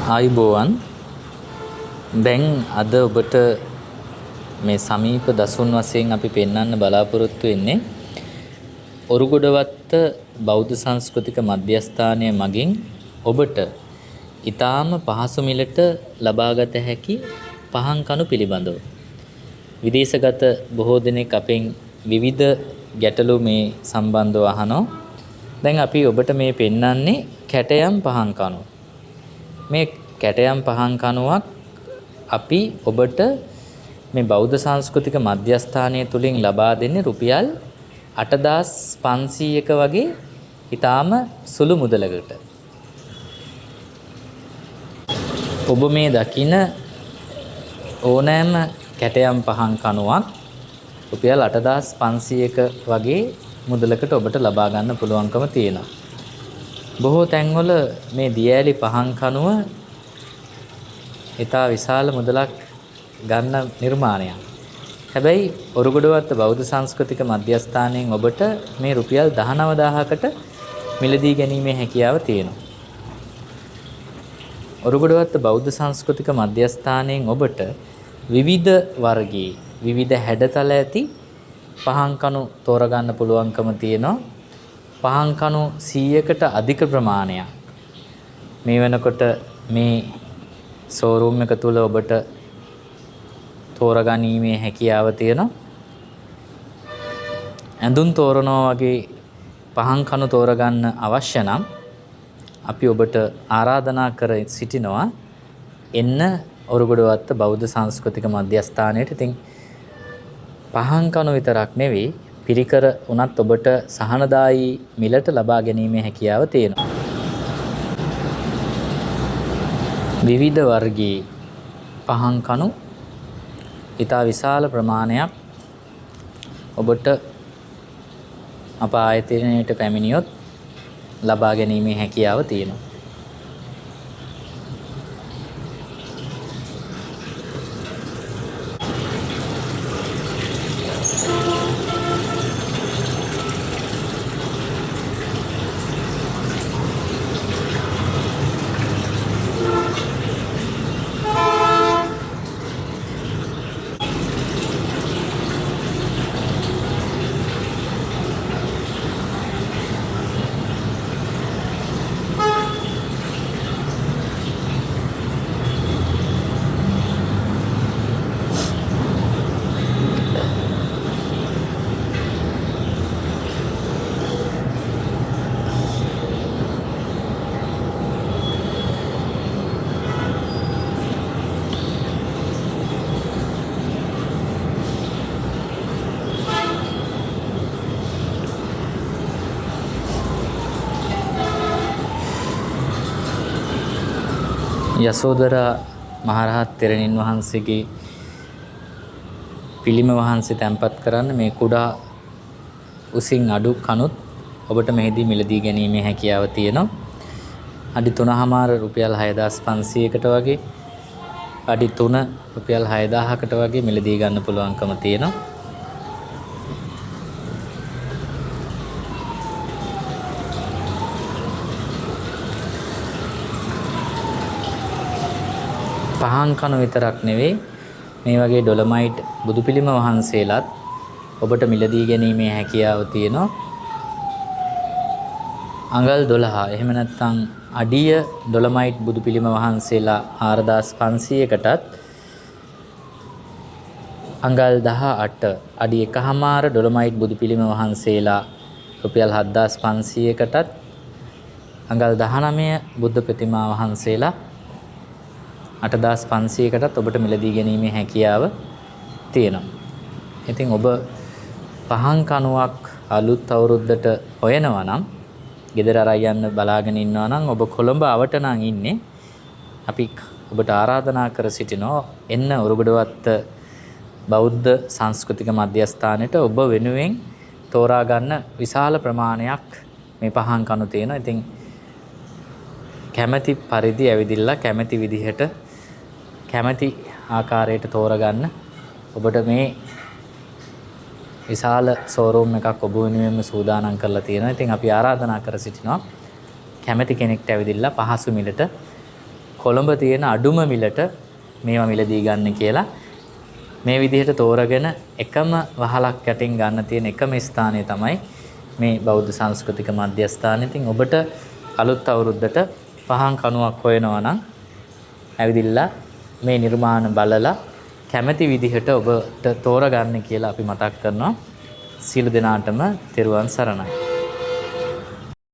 ආයුබෝවන් දැන් අද ඔබට මේ සමීප දසුන් වශයෙන් අපි පෙන්වන්න බලාපොරොත්තු වෙන්නේ ඔරුගොඩවත්ත බෞද්ධ සංස්කෘතික මධ්‍යස්ථානය මගින් ඔබට ඊටාම පහසු මිලට ලබාගත හැකි පහන් කණු පිළිබඳව. විදේශගත බොහෝ දෙනෙක් අපෙන් විවිධ ගැටලු මේ සම්බන්ධව අහනවා. දැන් අපි ඔබට මේ පෙන්වන්නේ කැටයම් පහන් කණු. මේ කැටයම් පහන් කණුවක් අපි ඔබට මේ බෞද්ධ සංස්කෘතික මධ්‍යස්ථානය තුලින් ලබා දෙන්නේ රුපියල් 8500ක වගේ ඊටාම සුළු මුදලකට. ඔබ මේ දකින ඕනෑම කැටයම් පහන් කණුවක් රුපියල් 8500ක වගේ මුදලකට ඔබට ලබා ගන්න පුළුවන්කම තියෙනවා. බොහෝ තැන්වල මේ දියඇලි පහන් කණුව ඉතා විශාල මුදලක් ගන්න නිර්මාණයක්. හැබැයි ඔරුගොඩවත්ත බෞද්ධ සංස්කෘතික මධ්‍යස්ථානයෙන් ඔබට මේ රුපියල් 19000කට මිලදී ගැනීමේ හැකියාව තියෙනවා. ඔරුගොඩවත්ත බෞද්ධ සංස්කෘතික මධ්‍යස්ථානයෙන් ඔබට විවිධ වර්ගයේ විවිධ හැඩතල ඇති පහන් කණු තෝරගන්න පුළුවන්කම තියෙනවා. පහන් කණු 100කට අධික ප්‍රමාණයක් මේ වෙනකොට මේ ෂෝරූම් එක තුල ඔබට තෝරගැනීමේ හැකියාව තියෙනවා. ඇඳුම් තෝරනවා වගේ පහන් කණු තෝරගන්න අවශ්‍ය නම් අපි ඔබට ආරාධනා කර සිටිනවා එන්න ඔරුගොඩවත්ත බෞද්ධ සංස්කෘතික මධ්‍යස්ථානයට. ඉතින් පහන් කණු විතරක් නෙවෙයි පිරිකර උනත් ඔබට සහනදායී මිලට ලබා ගැනීමේ හැකියාව තියෙනවා. විවිධ වර්ගයේ පහන් කණු ඉතා විශාල ප්‍රමාණයක් ඔබට අප ආයතනයට පැමිණියොත් ලබා ගැනීමේ හැකියාව තියෙනවා. යසෝදරා මහරහත් තෙරණින් වහන්සේගේ පිළිම වහන්සේ තැන්පත් කරන්න මේ කුඩා උසින් අඩු කණුත් ඔබට මෙහිදී මිලදී ගැනීමේ හැකියාව තියෙනවා. අඩි 3මාර රුපියල් 6500කට වගේ අඩි 3 රුපියල් 6000කට වගේ මිලදී ගන්න පුළුවන්කම තියෙනවා. පහන් කණු විතරක් නෙවෙයි මේ වගේ ඩොලමයිට් බුදු පිළිම වහන්සේලාත් ඔබට මිලදී ගැනීමේ හැකියාව තියෙනවා. අඟල් 12 එහෙම නැත්නම් අඩිය ඩොලමයිට් බුදු පිළිම වහන්සේලා 4500කටත් අඟල් 18 අඩි 1මාර ඩොලමයිට් බුදු පිළිම වහන්සේලා රුපියල් 7500කටත් අඟල් 19 බුද්ධ ප්‍රතිමා වහන්සේලා 8500කටත් ඔබට මිලදී ගැනීමේ හැකියාව තියෙනවා. ඉතින් ඔබ පහන් කණුවක් අලුත් අවුරුද්දට හොයනවා නම් ගෙදර අරන් යන්න බලාගෙන ඉන්නවා නම් ඔබ කොළඹ අවට නම් ඉන්නේ අපි ඔබට ආරාධනා කර සිටිනවා එන්න ඔරුගොඩවත්ත බෞද්ධ සංස්කෘතික මධ්‍යස්ථානයට ඔබ වෙනුවෙන් තෝරා ගන්න විශාල ප්‍රමාණයක් මේ පහන් කණු තියෙනවා. ඉතින් කැමැති පරිදි ඇවිදිලා කැමැති විදිහට කැමැති ආකාරයට තෝරගන්න ඔබට මේ විශාල ෂෝරූම් එකක් ඔබ වෙනුවෙන්ම සූදානම් කරලා තියෙනවා. ඉතින් අපි ආරාධනා කර සිටිනවා කැමැති කෙනෙක්ට ඇවිදilla පහසු මිලට කොළඹ තියෙන අඩුම මිලට මේවා මිලදී ගන්න කියලා මේ විදිහට තෝරගෙන එකම වහලක් යටින් ගන්න තියෙන එකම ස්ථානය තමයි මේ බෞද්ධ සංස්කෘතික මධ්‍යස්ථානය. ඉතින් ඔබට අලුත් අවුරුද්දට පහන් කණුවක් හොයනවා නම් ඇවිදිලා මේ නිර්මාණ බලලා කැමැති විදිහට ඔබට තෝරගන්න කියලා අපි මතක් කරනවා. සියලු දෙනාටම තෙරුවන් සරණයි.